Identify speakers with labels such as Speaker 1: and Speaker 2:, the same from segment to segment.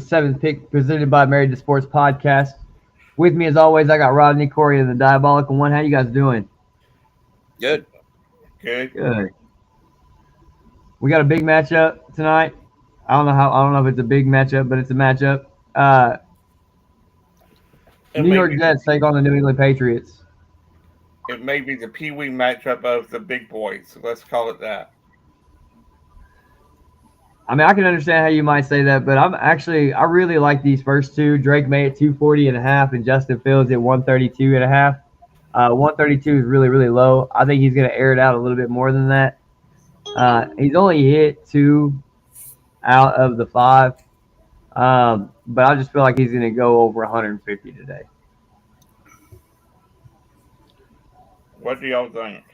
Speaker 1: Seventh Pick presented by Married to Sports Podcast. With me, as always, I got Rodney, Corey, and the Diabolical One. How you guys doing?
Speaker 2: Good.
Speaker 1: Good. We got a big matchup tonight. I don't know if it's a big matchup, but it's a matchup. New York Jets take on the New England Patriots.
Speaker 3: It may be the Pee-wee matchup of the big boys. Let's call it that.
Speaker 1: I mean, I can understand how you might say that, but I really like these first two. Drake May at 240.5 and Justin Fields at 132.5. 132 is really, really low. I think he's going to air it out a little bit more than that. He's only hit 2 out of the 5. But I just feel like he's going to go over 150 today.
Speaker 3: What do y'all think?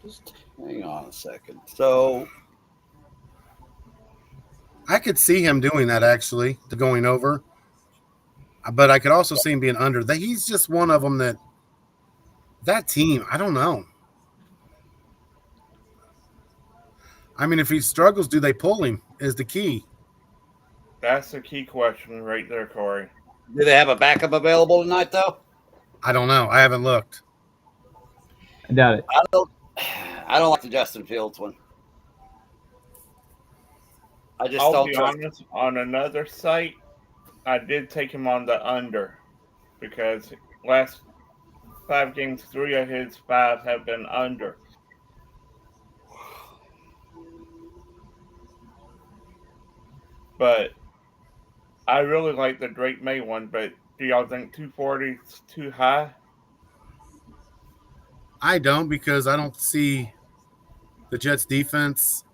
Speaker 2: Just hang on a second. So
Speaker 4: I could see him doing that, actually, to going over. But I could also see him being under. He's just one of them that team, I don't know. I mean, if he struggles, do they pull him is the key.
Speaker 3: That's the key question right there, Corey.
Speaker 2: do they have a backup available tonight, though?
Speaker 4: I don't know. I haven't looked.
Speaker 1: I doubt it.
Speaker 2: I don't like the Justin Fields one. I just
Speaker 3: I'll
Speaker 2: don't
Speaker 3: be
Speaker 2: trust.
Speaker 3: honest, on another site, I did take him on the under because last 5 games, 3 of his 5 have been under. But I really like the Drake May one, but do y'all think 240 is too high?
Speaker 4: I don't, because I don't see the Jets defense.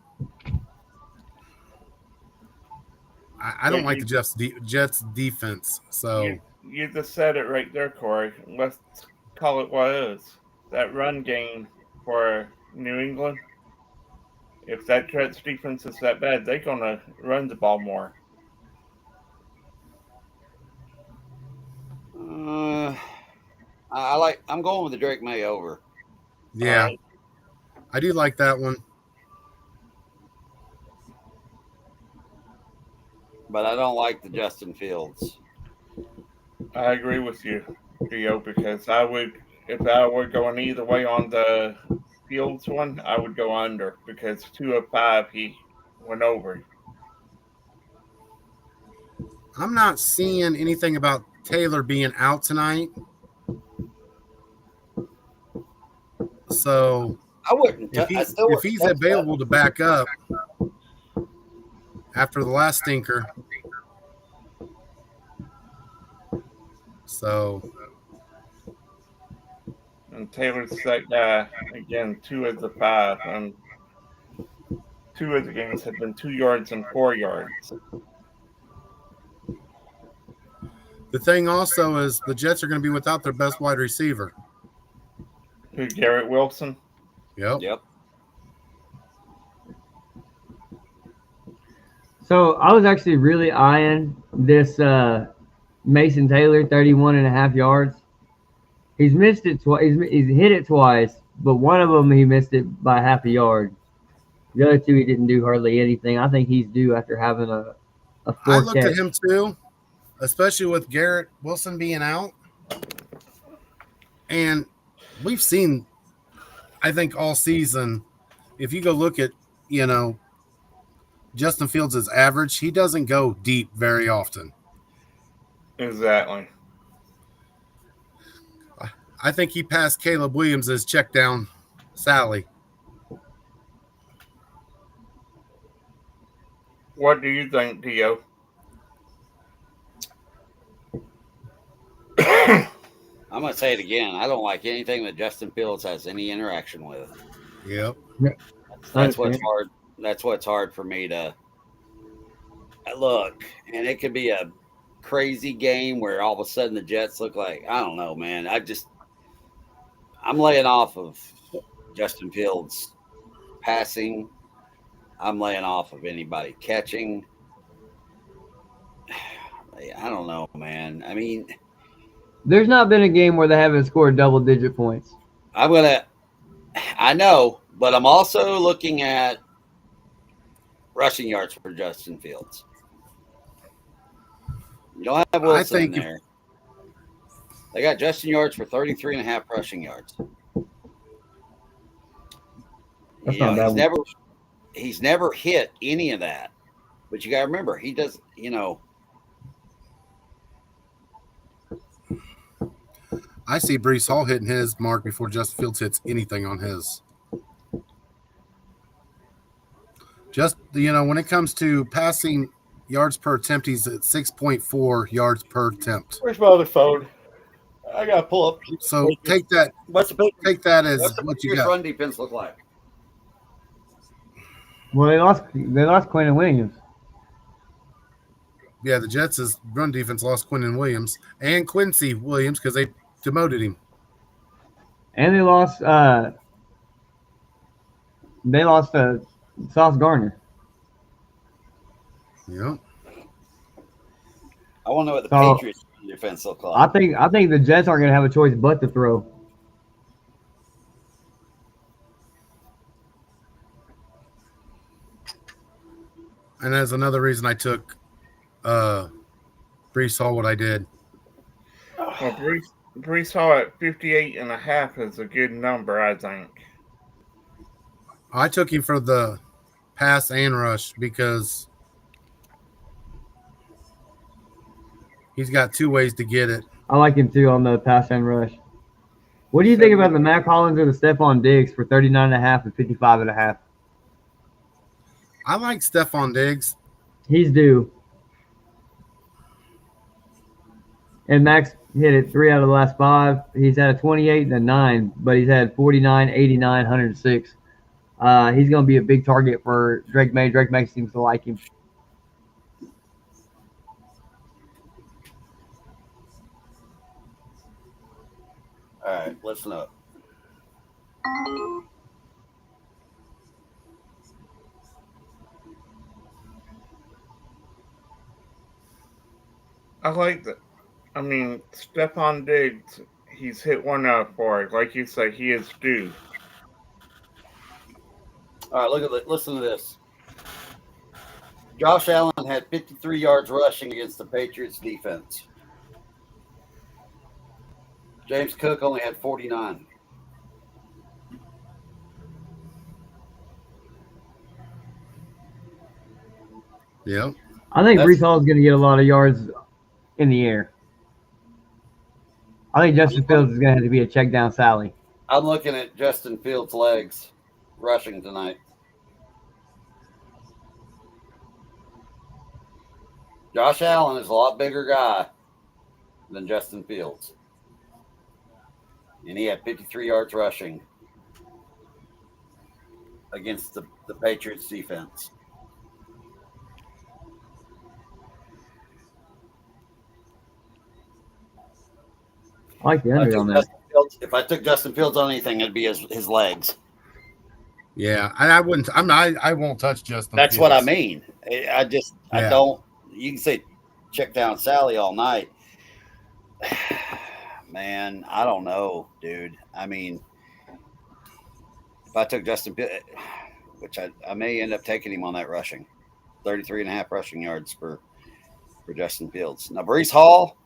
Speaker 4: I don't like the Jets defense. So
Speaker 3: You just said it right there, Corey. Let's call it what it is. That run game for New England, if that Jets defense is that bad, they're going to run the ball more.
Speaker 2: I'm going with the Drake May over.
Speaker 4: yeah, I do like that one.
Speaker 2: But I don't like the Justin Fields.
Speaker 3: I agree with you, Theo, because if I were going either way on the Fields one, I would go under because 2 of 5 he went over.
Speaker 4: I'm not seeing anything about Taylor being out tonight. So
Speaker 2: I wouldn't.
Speaker 4: if he's available to back up after the last stinker. So
Speaker 3: And Taylor's that guy, again, 2 of the 5, and 2 of the games have been 2 yards and 4 yards.
Speaker 4: the thing also is the Jets are going to be without their best wide receiver.
Speaker 3: Who, Garrett Wilson?
Speaker 2: Yep.
Speaker 1: So I was actually really eyeing this Mason Taylor, 31.5 yards. He's missed it twice. He's hit it twice, but one of them he missed it by half a yard. The other 2 he didn't do hardly anything. I think he's due after having a
Speaker 4: I
Speaker 1: 4
Speaker 4: looked
Speaker 1: catch.
Speaker 4: at him too, especially with Garrett Wilson being out. And we've seen, I think, all season, if you go look at, Justin Fields' average, he doesn't go deep very often.
Speaker 3: Exactly.
Speaker 4: I think he passed Caleb Williams' check down Sally.
Speaker 3: What do you think, Theo?
Speaker 2: I'm going to say it again. I don't like anything that Justin Fields has any interaction with.
Speaker 4: Yep.
Speaker 2: That's what's hard. That's what's hard for me to look. And it could be a crazy game where all of a sudden the Jets look like, I don't know, man. I'm laying off of Justin Fields passing. I'm laying off of anybody catching. I don't know, man. I mean,
Speaker 1: There's not been a game where they haven't scored double-digit points.
Speaker 2: I know, but I'm also looking at rushing yards for Justin Fields. You don't have Wilson in
Speaker 4: think if-
Speaker 2: there. They got Justin Yards for 33.5 rushing yards.
Speaker 1: That's
Speaker 2: You know,
Speaker 1: not bad.
Speaker 2: he's never hit any of that. But you got to remember, he does, you know.
Speaker 4: I see Brees Hall hitting his mark before Justin Fields hits anything on his. Just, you know, when it comes to passing yards per attempt, he's at 6.4 yards per attempt.
Speaker 2: Where's my other phone? I got to pull up.
Speaker 4: So take that
Speaker 2: What's the
Speaker 4: as what you got.
Speaker 2: run defense look like?
Speaker 1: Well, they lost Quentin Williams.
Speaker 4: Yeah, the Jets' run defense lost Quinton Williams and Quincy Williams because they demoted him.
Speaker 1: And they lost Sauce Gardner.
Speaker 4: Yeah.
Speaker 2: I want to know what the
Speaker 1: So-
Speaker 2: Patriots defense look like.
Speaker 1: I think the Jets aren't gonna have a choice but to throw.
Speaker 4: And that's another reason I took Brees Hall what I did.
Speaker 3: Well, Brees Hall at 58.5 is a good number, I think.
Speaker 4: I took him for the pass and rush because he's got two ways to get it.
Speaker 1: I like him too on the pass and rush. What do you think about the Matt Collins or the Stephon Diggs for 39.5 and 55.5?
Speaker 4: I like Stephon Diggs.
Speaker 1: He's due. And Max hit it 3 out of the last 5. He's had a 28 and a 9, but he's had 49, 89, 106. He's going to be a big target for Drake May. Drake May seems to like him.
Speaker 2: All right, listen up.
Speaker 3: I like that. I mean, Stephon Diggs, he's hit 1 out of 4. Like you say, he is due.
Speaker 2: All right, look at it. Listen to this. Josh Allen had 53 yards rushing against the Patriots defense. James Cook only had 49.
Speaker 4: Yeah.
Speaker 1: I think
Speaker 2: That's-
Speaker 1: Brees Hall is going to get a lot of yards in the air. I think Justin Fields is going to have to be a check down Sally.
Speaker 2: I'm looking at Justin Fields' legs rushing tonight. Josh Allen is a lot bigger guy than Justin Fields. And he had 53 yards rushing against the Patriots defense.
Speaker 1: I like the under on that.
Speaker 2: If I took Justin Fields on anything, it'd be his legs.
Speaker 4: Yeah. And I wouldn't, I won't touch Justin.
Speaker 2: That's
Speaker 4: Fields.
Speaker 2: what I mean. I
Speaker 4: Yeah.
Speaker 2: don't, you can say check down Sally all night. Man, I don't know, dude. I mean, if I took Justin Fields, which I may end up taking him on that rushing, 33.5 rushing yards for Justin Fields. Now, Brees Hall,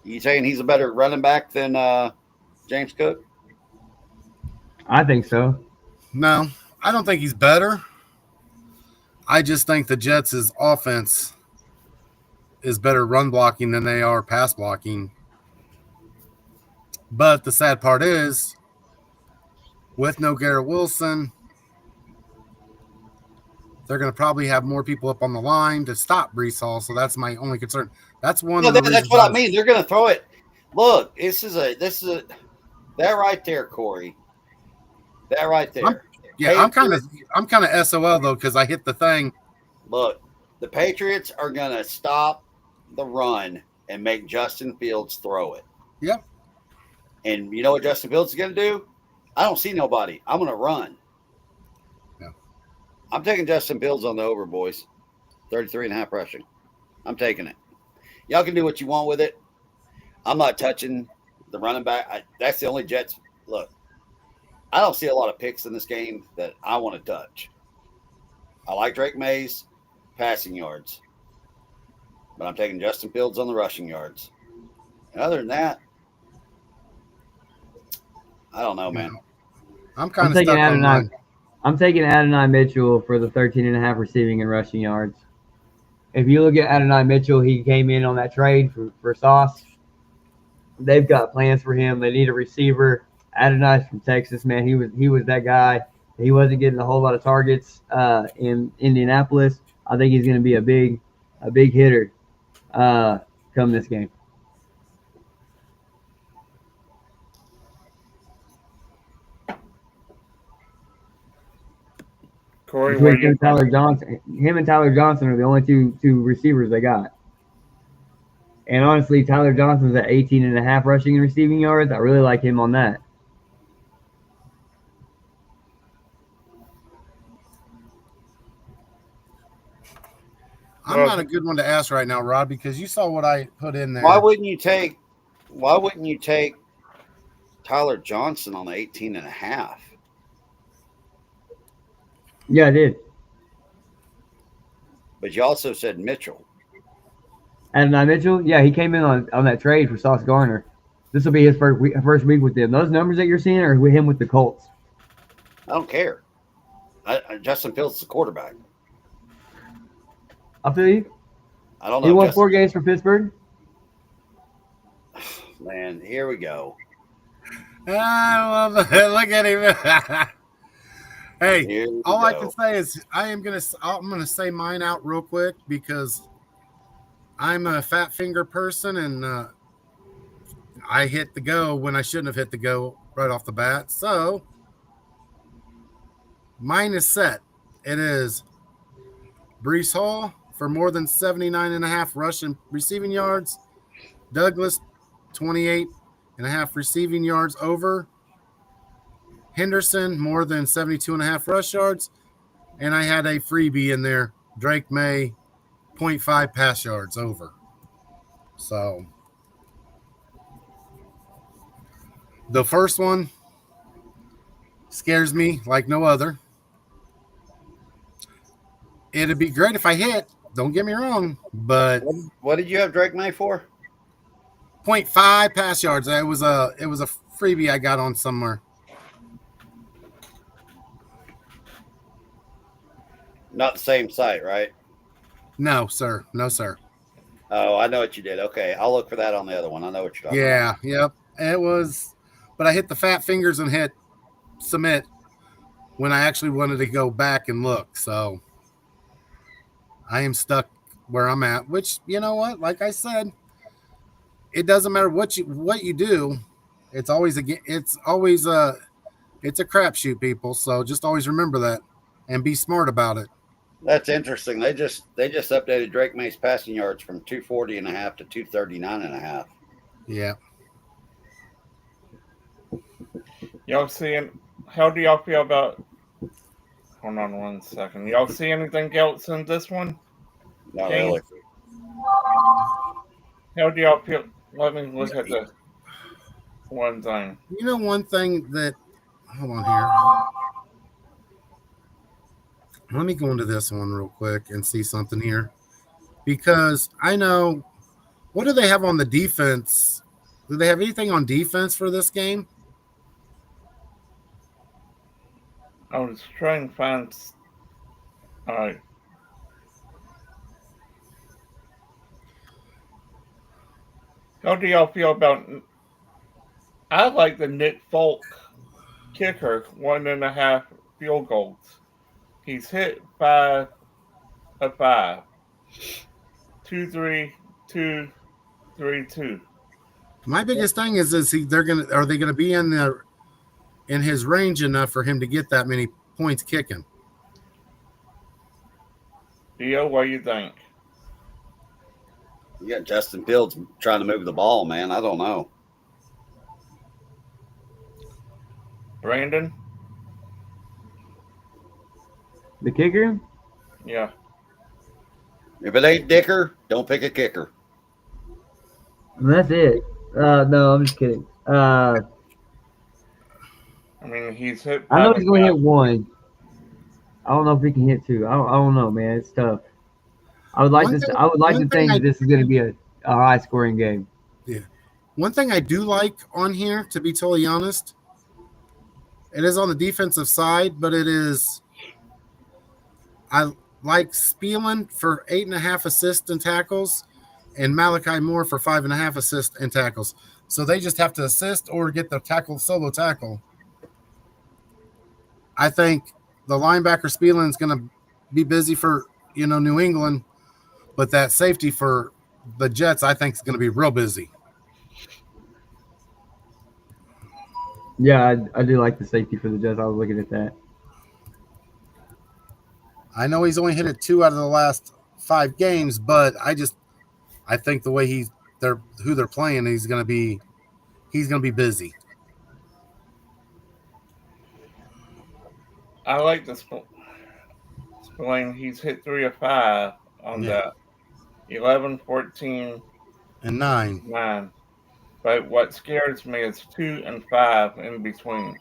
Speaker 2: you saying he's a better running back than James Cook?
Speaker 1: I think so.
Speaker 4: No, I don't think he's better. I just think the Jets' offense is better run blocking than they are pass blocking. But the sad part is, with no Garrett Wilson, they're going to probably have more people up on the line to stop Brees Hall. So that's my only concern. That's one.
Speaker 2: No,
Speaker 4: of the
Speaker 2: that's
Speaker 4: reasons
Speaker 2: what I mean. They're going to throw it. Look, this is a that right there, Corey. That right there.
Speaker 4: Yeah, I'm kind of SOL though because I hit the thing.
Speaker 2: Look, the Patriots are going to stop the run and make Justin Fields throw it.
Speaker 4: Yep.
Speaker 2: And you know what Justin Fields is going to do? I don't see nobody. I'm going to run.
Speaker 4: Yeah.
Speaker 2: I'm taking Justin Fields on the over, boys. 33.5 rushing. I'm taking it. Y'all can do what you want with it. I'm not touching the running back. That's the only Jets. Look, I don't see a lot of picks in this game that I want to touch. I like Drake May's passing yards. but I'm taking Justin Fields on the rushing yards. And other than that, I don't know, man.
Speaker 4: I'm kind
Speaker 1: I'm
Speaker 4: of
Speaker 1: taking
Speaker 4: stuck on
Speaker 1: Adonai.
Speaker 4: mine.
Speaker 1: I'm taking Adonai Mitchell for the 13.5 receiving and rushing yards. If you look at Adonai Mitchell, he came in on that trade for Sauce. They've got plans for him. They need a receiver. Adonai's from Texas, man. He was that guy. He wasn't getting a whole lot of targets in Indianapolis. I think he's going to be a big hitter come this game.
Speaker 3: Corey,
Speaker 1: Between
Speaker 3: what do you think?
Speaker 1: him and Tyler Johnson are the only two receivers they got. And honestly, Tyler Johnson's at 18.5 rushing and receiving yards. I really like him on that.
Speaker 4: I'm not a good one to ask right now, Rod, because you saw what I put in there.
Speaker 2: Why wouldn't you take Tyler Johnson on the 18.5?
Speaker 1: Yeah, I did.
Speaker 2: But you also said Mitchell.
Speaker 1: Adonai Mitchell, yeah, he came in on that trade for Sauce Gardner. This will be his first week with them. Those numbers that you're seeing are with him with the Colts.
Speaker 2: I don't care. Justin Fields is the quarterback.
Speaker 1: I feel you.
Speaker 2: I don't know.
Speaker 1: He won
Speaker 2: Justin,
Speaker 1: 4 games for Pittsburgh.
Speaker 2: man, here we go.
Speaker 4: I love it. Look at him. Hey,
Speaker 2: Here we
Speaker 4: all I
Speaker 2: go.
Speaker 4: can say is I'm gonna say mine out real quick because I'm a fat finger person and I hit the go when I shouldn't have hit the go right off the bat. So mine is set. It is Brees Hall for more than 79.5 rushing receiving yards. Douglas, 28.5 receiving yards over. Henderson, more than 72.5 rush yards. And I had a freebie in there. Drake May, 0.5 pass yards over. So the first one scares me like no other. It'd be great if I hit. Don't get me wrong, but
Speaker 2: What did you have Drake May for?
Speaker 4: 0.5 pass yards. It was a freebie I got on somewhere.
Speaker 2: Not the same site, right?
Speaker 4: No, sir. No, sir.
Speaker 2: Oh, I know what you did. Okay, I'll look for that on the other one. I know what you're talking about.
Speaker 4: Yeah, yep. It was, but I hit the fat fingers and hit submit when I actually wanted to go back and look. So I am stuck where I'm at, which, you know what? Like I said, it doesn't matter what you do. It's always a crapshoot, people. So just always remember that and be smart about it.
Speaker 2: That's interesting. They just updated Drake May's passing yards from 240.5 to 239.5.
Speaker 4: Yeah.
Speaker 3: Y'all seeing? How do y'all feel about? Hold on 1 second. Y'all see anything else in this one?
Speaker 2: Not
Speaker 3: James?
Speaker 2: really.
Speaker 3: How do y'all feel? Let me look at the one thing.
Speaker 4: You know, one thing that, hold on here. Let me go into this one real quick and see something here. Because I know, what do they have on the defense? Do they have anything on defense for this game?
Speaker 3: I was trying to find. All right. How do y'all feel about? I like the Nick Folk kicker 1.5 field goals. He's hit 5 of 5. 2, 3, 2, 3, 2.
Speaker 4: My biggest thing is are they gonna be in his range enough for him to get that many points kicking?
Speaker 3: Dio, what do you think?
Speaker 2: You got Justin Fields trying to move the ball, man. I don't know.
Speaker 3: Brandon?
Speaker 1: The kicker?
Speaker 3: Yeah.
Speaker 2: If it ain't Dicker, don't pick a kicker.
Speaker 1: That's it. No, I'm just kidding.
Speaker 3: I mean, he's hit.
Speaker 1: I know
Speaker 3: 5
Speaker 1: he's going to
Speaker 3: of
Speaker 1: hit 1. I don't know if he can hit 2. I don't know, man. It's tough. I would like
Speaker 4: One
Speaker 1: to.
Speaker 4: thing-
Speaker 1: I would like to
Speaker 4: one thing
Speaker 1: think this is going to be a high scoring game.
Speaker 4: One thing I do like on here, to be totally honest, it is on the defensive side, but it is. I like Spielman for 8.5 assists and tackles, and Malachi Moore for 5.5 assists and tackles. So they just have to assist or get the solo tackle. I think the linebacker Spielman is going to be busy for New England, but that safety for the Jets, I think, is going to be real busy.
Speaker 1: Yeah, I do like the safety for the Jets. I was looking at that.
Speaker 4: I know he's only hit it 2 out of the last 5 games, but I think the way who they're playing, he's going to be busy.
Speaker 3: I like the Spillane. He's hit 3 of 5 on
Speaker 4: Yeah.
Speaker 3: the 11, 14,
Speaker 4: And 9.
Speaker 3: 9. But what scares me is 2 and 5 in between.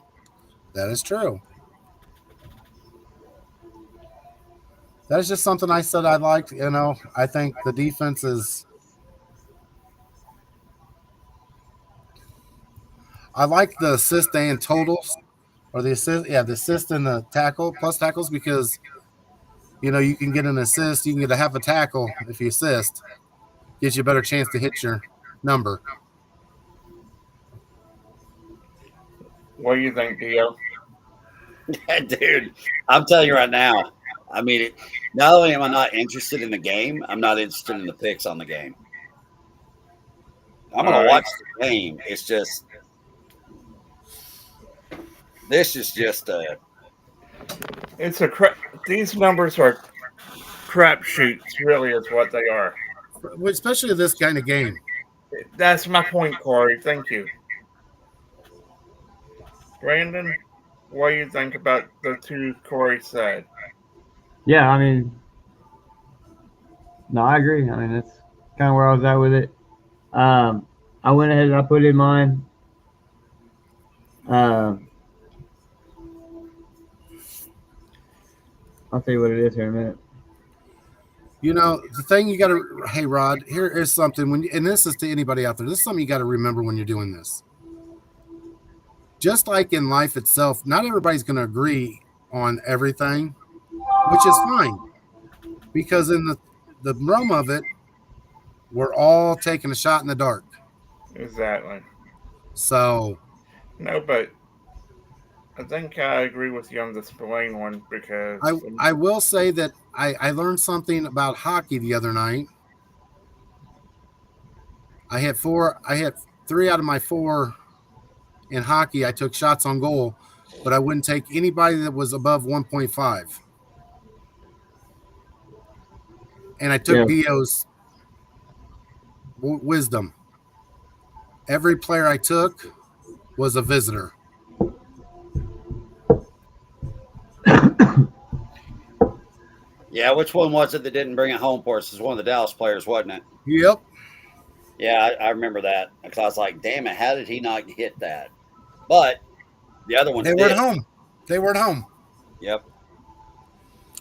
Speaker 4: That is true. That's just something I said I liked. I think the defense is. I like the assist and totals, or the assist and the tackle plus tackles, because you can get an assist, you can get a half a tackle if you assist, gives you a better chance to hit your number.
Speaker 3: What do you think, Dio?
Speaker 2: Dude, I'm telling you right now. I mean, not only am I not interested in the game, I'm not interested in the picks on the game. I'm going to watch the game. It's just, this is just a.
Speaker 3: It's a these numbers are crapshoots, really, is what they are.
Speaker 4: Especially this kind of game.
Speaker 3: That's my point, Corey. Thank you. Brandon, what do you think about the 2 Corey said?
Speaker 1: Yeah, I mean, no, I agree. I mean, that's kind of where I was at with it. I went ahead and I put in mine. I'll tell you what it is here in a minute.
Speaker 4: The thing you got to, hey, Rod, here is something, and this is to anybody out there, this is something you got to remember when you're doing this. Just like in life itself, not everybody's going to agree on everything, which is fine. Because in the realm of it, we're all taking a shot in the dark.
Speaker 3: Exactly.
Speaker 4: So.
Speaker 3: No, but I think I agree with you on the Spillane one, because
Speaker 4: I will say that I learned something about hockey the other night. I had 3 out of my 4 in hockey. I took shots on goal, but I wouldn't take anybody that was above 1.5. And I took Dio's wisdom. Every player I took was a visitor.
Speaker 2: Yeah, which one was it that didn't bring it home for us? It was one of the Dallas players, wasn't it?
Speaker 4: Yep.
Speaker 2: Yeah, I remember that. Because I was like, damn it, how did he not hit that? But the other ones
Speaker 4: They were at home. They were at home.
Speaker 2: Yep.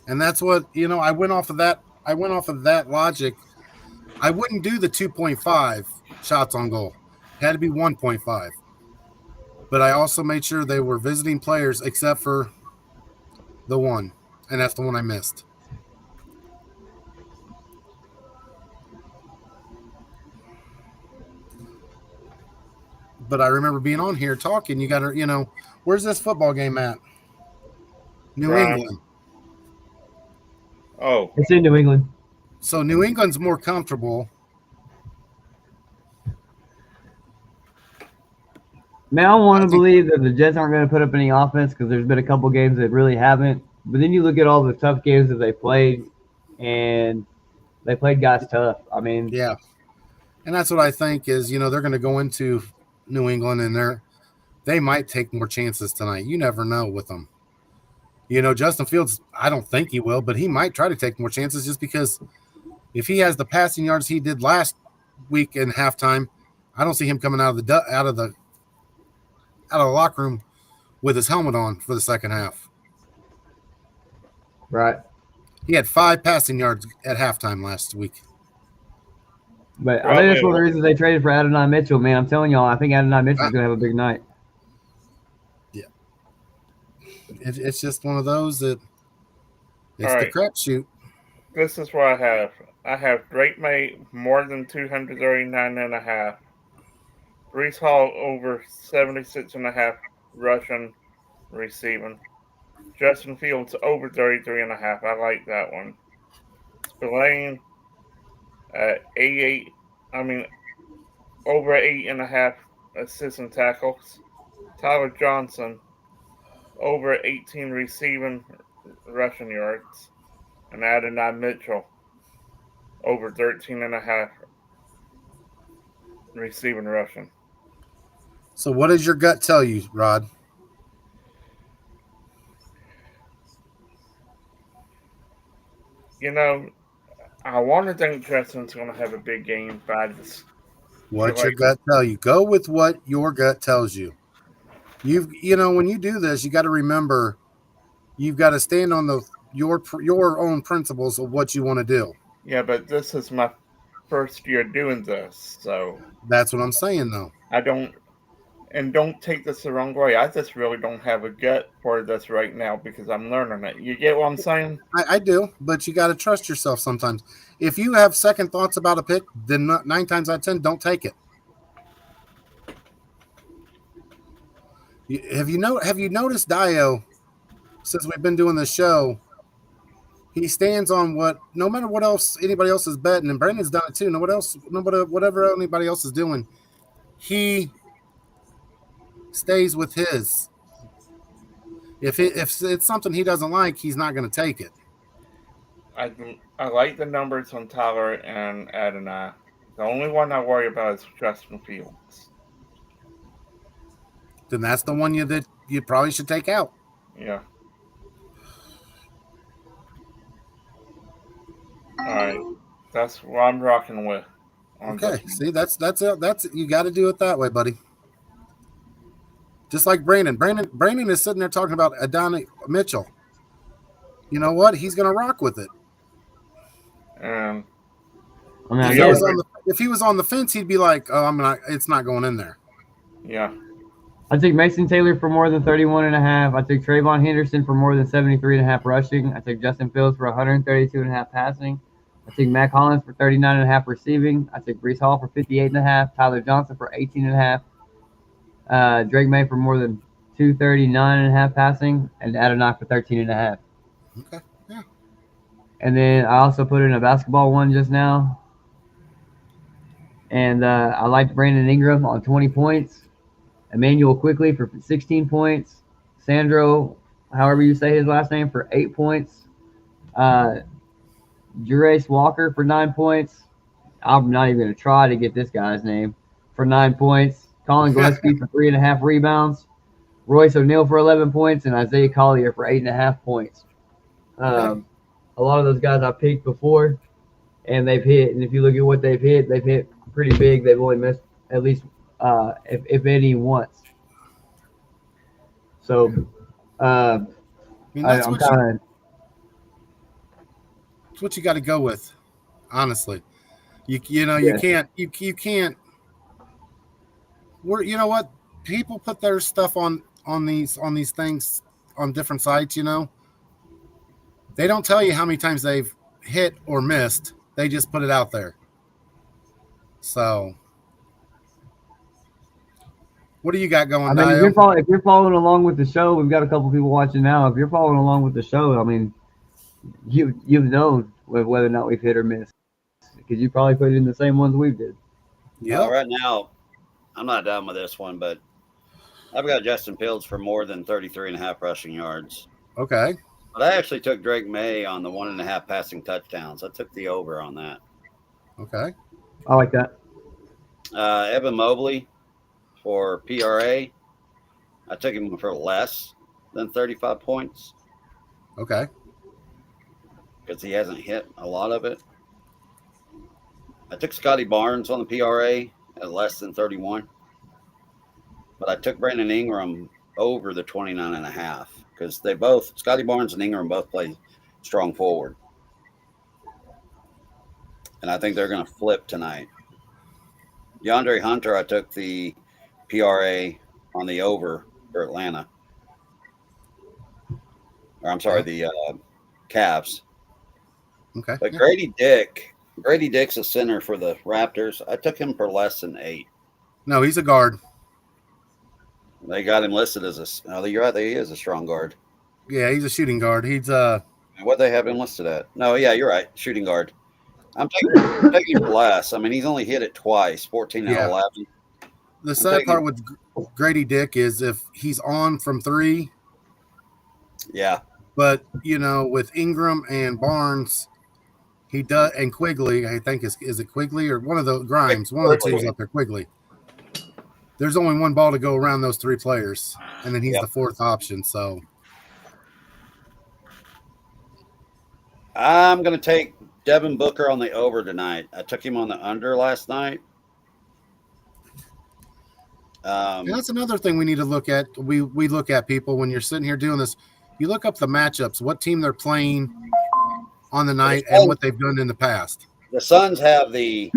Speaker 4: And that's what, I went off of that. I went off of that logic. I wouldn't do the 2.5 shots on goal. It had to be 1.5. But I also made sure they were visiting players except for the one. And that's the one I missed. But I remember being on here talking. You got to, where's this football game at? New England.
Speaker 3: Oh.
Speaker 1: It's in New England.
Speaker 4: So New England's more comfortable.
Speaker 1: Man, I want to believe that the Jets aren't going to put up any offense, because there's been a couple games that really haven't. But then you look at all the tough games that they played, and they played guys tough. I mean,
Speaker 4: yeah. And that's what I think is, they're going to go into New England, and they might take more chances tonight. You never know with them. Justin Fields, I don't think he will, but he might try to take more chances, just because if he has the passing yards he did last week in halftime, I don't see him coming out of the locker room with his helmet on for the second half.
Speaker 1: right.
Speaker 4: He had 5 passing yards at halftime last week.
Speaker 1: But I think that's one of the reasons they traded for Adonai Mitchell, man. I'm telling y'all, I think Adonai Mitchell's going to have a big night.
Speaker 4: It's just one of those that it's
Speaker 3: All
Speaker 4: the
Speaker 3: right.
Speaker 4: crapshoot.
Speaker 3: This is what I have. I have Drake May more than 239.5. Brees Hall over 76.5 rushing, receiving. Justin Fields over 33.5. I like that one. Spillane at 88. Over 8.5 assists and tackles. Tyler Johnson over 18 receiving rushing yards. And Adonai Mitchell over 13.5 receiving rushing.
Speaker 4: So what does your gut tell you, Rod?
Speaker 3: I want to think Justin's going to have a big game, but I just
Speaker 4: What's your gut tell you? Go with what your gut tells you. When you do this, you got to remember you've got to stand on your own principles of what you want to do.
Speaker 3: Yeah, but this is my first year doing this, so
Speaker 4: that's what I'm saying, though.
Speaker 3: Don't take this the wrong way. I just really don't have a gut for this right now because I'm learning it. You get what I'm saying?
Speaker 4: I do, but you got to trust yourself sometimes. If you have second thoughts about a pick, then 9 times out of 10, don't take it. Have you noticed Dio, since we've been doing this show, he stands on what, no matter what else anybody else is betting, and Brandon's done it too. Whatever anybody else is doing, he stays with his. If it's something he doesn't like, he's not going to take it.
Speaker 3: I like the numbers on Tyler and Adonai. The only one I worry about is Justin Fields.
Speaker 4: Then that's the one that you probably should take out.
Speaker 3: Yeah. All right, that's what I'm rocking with.
Speaker 4: Okay, see, that's you got to do it that way, buddy. Just like Brandon. Brandon is sitting there talking about Adonai Mitchell. You know what? He's going to rock with it. If he was on the fence, he'd be like, "Oh, it's not going in there."
Speaker 3: Yeah.
Speaker 1: I took Mason Taylor for more than 31.5. I took Trayvon Henderson for more than 73.5 rushing. I took Justin Fields for 132.5 passing. I took Mac Hollins for 39.5 receiving. I took Brees Hall for 58.5. Tyler Johnson for 18.5. Drake May for more than 239.5 passing, and Adonai for 13.5.
Speaker 4: Okay, yeah.
Speaker 1: And then I also put in a basketball one just now. And I liked Brandon Ingram on 20 points. Emmanuel Quickly for 16 points. Sandro, however you say his last name, for 8 points. Jurace Walker for 9 points. I'm not even going to try to get this guy's name. For 9 points. Colin Gillespie for 3.5 rebounds. Royce O'Neal for 11 points. And Isaiah Collier for 8.5 points. A lot of those guys I picked before, and they've hit. And if you look at what they've hit pretty big. They've only missed at least, if any, once. So, I'm kind of.
Speaker 4: It's what you got to go with, honestly. You can't. You know what? People put their stuff on these things on different sites. They don't tell you how many times they've hit or missed. They just put it out there. So, what do you got going on?
Speaker 1: If you're following along with the show, we've got a couple people watching now. If you're following along with the show, you've known whether or not we've hit or missed, because you probably put it in the same ones we did.
Speaker 2: Yeah. Right now, I'm not done with this one, but I've got Justin Fields for more than 33.5 rushing yards.
Speaker 4: Okay.
Speaker 2: But I actually took Drake May on the 1.5 passing touchdowns. I took the over on that.
Speaker 4: Okay.
Speaker 1: I like that.
Speaker 2: Evan Mobley for PRA. I took him for less than 35 points.
Speaker 4: Okay.
Speaker 2: Because he hasn't hit a lot of it. I took Scotty Barnes on the PRA at less than 31. But I took Brandon Ingram over the 29.5 because Scotty Barnes and Ingram both play strong forward. and I think they're going to flip tonight. DeAndre Hunter, I took the PRA on the over for Atlanta. Or I'm sorry, the Cavs.
Speaker 4: Okay.
Speaker 2: But
Speaker 4: Yeah.
Speaker 2: Grady Dick's a center for the Raptors. I took him for less than 8.
Speaker 4: No, he's a guard.
Speaker 2: They got him listed as you're right, he is a strong guard.
Speaker 4: Yeah, he's a shooting guard. He's
Speaker 2: What they have him listed at? No, yeah, you're right, shooting guard. I'm taking him for less. I mean, he's only hit it twice, 14 out of 11.
Speaker 4: the sad part with Grady Dick is if he's on from 3.
Speaker 2: Yeah.
Speaker 4: But with Ingram and Barnes, he does, and Quigley. I think is it Quigley or one of the Grimes? One of the teams up there, Quigley. There's only one ball to go around those 3 players, and then he's the 4th option. So
Speaker 2: I'm going to take Devin Booker on the over tonight. I took him on the under last night.
Speaker 4: that's another thing we need to look at. We look at people when you're sitting here doing this. You look up the matchups, what team they're playing on the night, and what they've done in the past.
Speaker 2: The Suns have the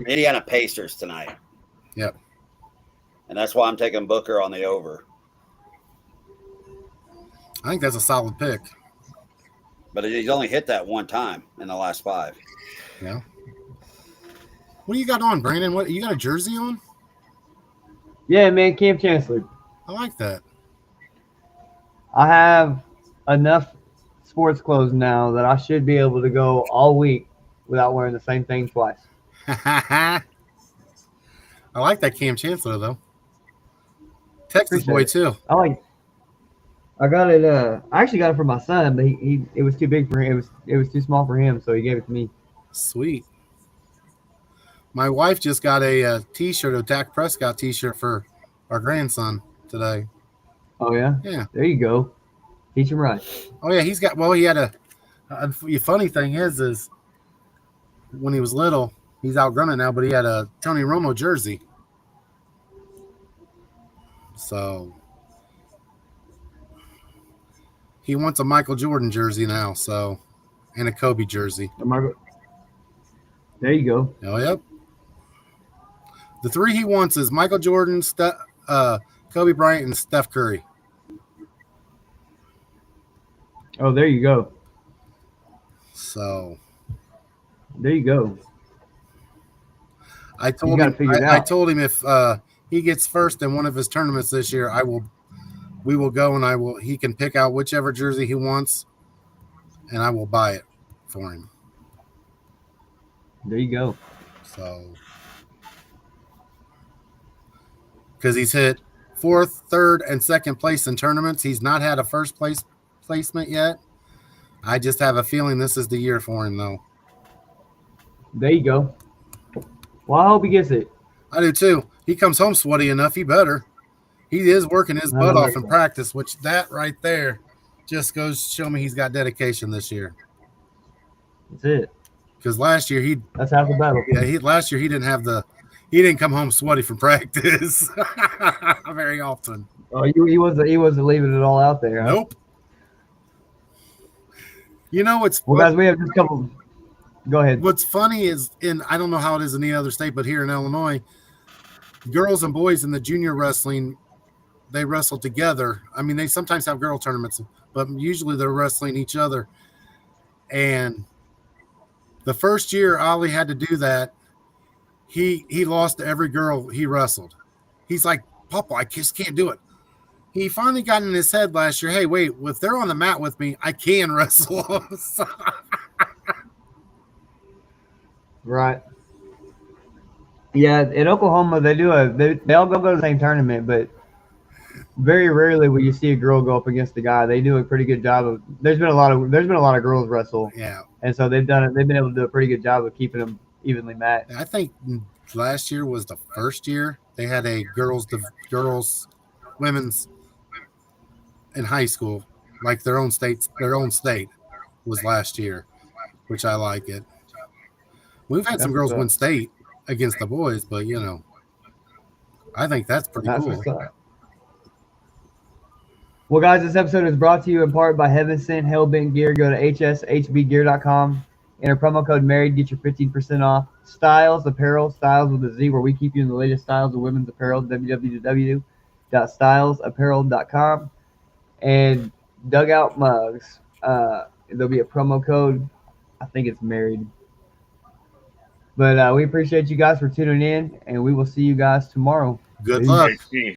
Speaker 2: Indiana Pacers tonight.
Speaker 4: Yep.
Speaker 2: And that's why I'm taking Booker on the over.
Speaker 4: I think that's a solid pick.
Speaker 2: But he's only hit that one time in the last 5.
Speaker 4: Yeah. What do you got on, Brandon? What you got a jersey on?
Speaker 1: Yeah, man, Cam Chancellor.
Speaker 4: I like that.
Speaker 1: I have enough sports clothes now that I should be able to go all week without wearing the same thing twice.
Speaker 4: I like that Cam Chancellor though. Texas
Speaker 1: Appreciate
Speaker 4: boy
Speaker 1: it.
Speaker 4: too.
Speaker 1: I got it. I actually got it for my son, but it was too big for him. It was too small for him, so he gave it to me.
Speaker 4: Sweet. My wife just got a T-shirt, a Dak Prescott T-shirt for our grandson today.
Speaker 1: Oh yeah.
Speaker 4: Yeah.
Speaker 1: There you go. Teach him right.
Speaker 4: Oh yeah, he's got. Well, he had the funny thing is when he was little, he's outgrown it now, but he had a Tony Romo jersey. So he wants a Michael Jordan jersey now, and a Kobe jersey.
Speaker 1: There you go.
Speaker 4: Oh, yep. The 3 he wants is Michael Jordan, Kobe Bryant, and Steph Curry.
Speaker 1: Oh, there you go.
Speaker 4: So
Speaker 1: there you go.
Speaker 4: I told him if he gets first in one of his tournaments this year, we will go and he can pick out whichever jersey he wants, and I will buy it for him.
Speaker 1: There you go.
Speaker 4: So, because he's hit 4th, 3rd, and 2nd place in tournaments, he's not had a first place placement yet. I just have a feeling this is the year for him, though.
Speaker 1: There you go. Well, I hope he gets it.
Speaker 4: I do too. He comes home sweaty enough. He better. He is working his butt off in practice, which that right there just goes to show me he's got dedication this year.
Speaker 1: That's it.
Speaker 4: Because last year
Speaker 1: that's half the battle.
Speaker 4: Yeah, last year he didn't come home sweaty from practice very often.
Speaker 1: Oh, he wasn't leaving it all out there. Huh?
Speaker 4: Nope. It's
Speaker 1: guys, we have just a couple. Go ahead.
Speaker 4: What's funny is I don't know how it is in any other state, but here in Illinois, girls and boys in the junior wrestling, they wrestle together. I mean, they sometimes have girl tournaments, but usually they're wrestling each other. And the first year Ollie had to do that, he lost to every girl he wrestled. He's like, Papa, I just can't do it. He finally got in his head last year, hey, wait, if they're on the mat with me, I can wrestle.
Speaker 1: Right. Yeah, in Oklahoma they all go to the same tournament, but very rarely will you see a girl go up against a guy. They do a pretty good job of. There's been a lot of girls wrestle.
Speaker 4: Yeah.
Speaker 1: And so they've been able to do a pretty good job of keeping them evenly matched.
Speaker 4: I think last year was the first year they had a women's in high school, like their own state was last year, which I like it. We've had some girls win state against the boys, but I think that's pretty cool.
Speaker 1: Well, guys, this episode is brought to you in part by Heaven Sent Hellbent Gear. Go to hshbgear.com. Enter promo code married, get your 15% off. Styles Apparel, Styles with a Z, where we keep you in the latest styles of women's apparel. www.stylesapparel.com. And Dugout Mugs. There'll be a promo code. I think it's married. But we appreciate you guys for tuning in, and we will see you guys tomorrow.
Speaker 4: Good
Speaker 1: Peace.
Speaker 4: luck.
Speaker 3: JT.